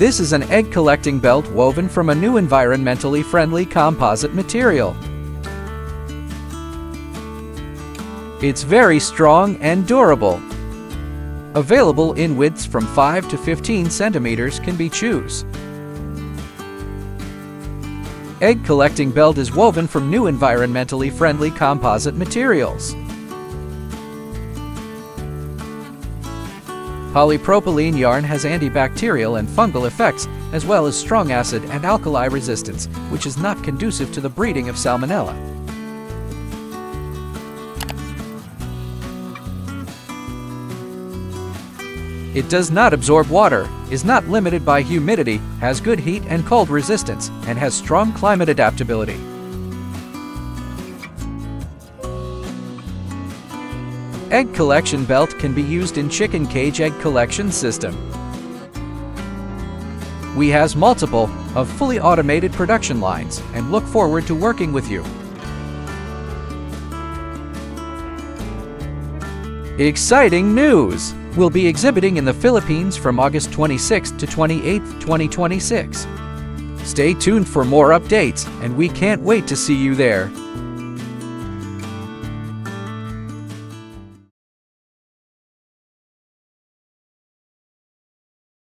This is an egg collecting belt woven from a new environmentally friendly composite material. It's very strong and durable. Available in widths from 5 to 15 centimeters can be choose. Egg collecting belt is woven from new environmentally friendly composite materials. Polypropylene yarn has antibacterial and fungal effects, as well as strong acid and alkali resistance, which is not conducive to the breeding of salmonella. It does not absorb water, is not limited by humidity, has good heat and cold resistance, and has strong climate adaptability. Egg collection belt can be used in chicken cage egg collection system. We has multiple of fully automated production lines and look forward to working with you. Exciting news! We'll be exhibiting in the Philippines from August 26th to 28th, 2026. Stay tuned for more updates, and we can't wait to see you there.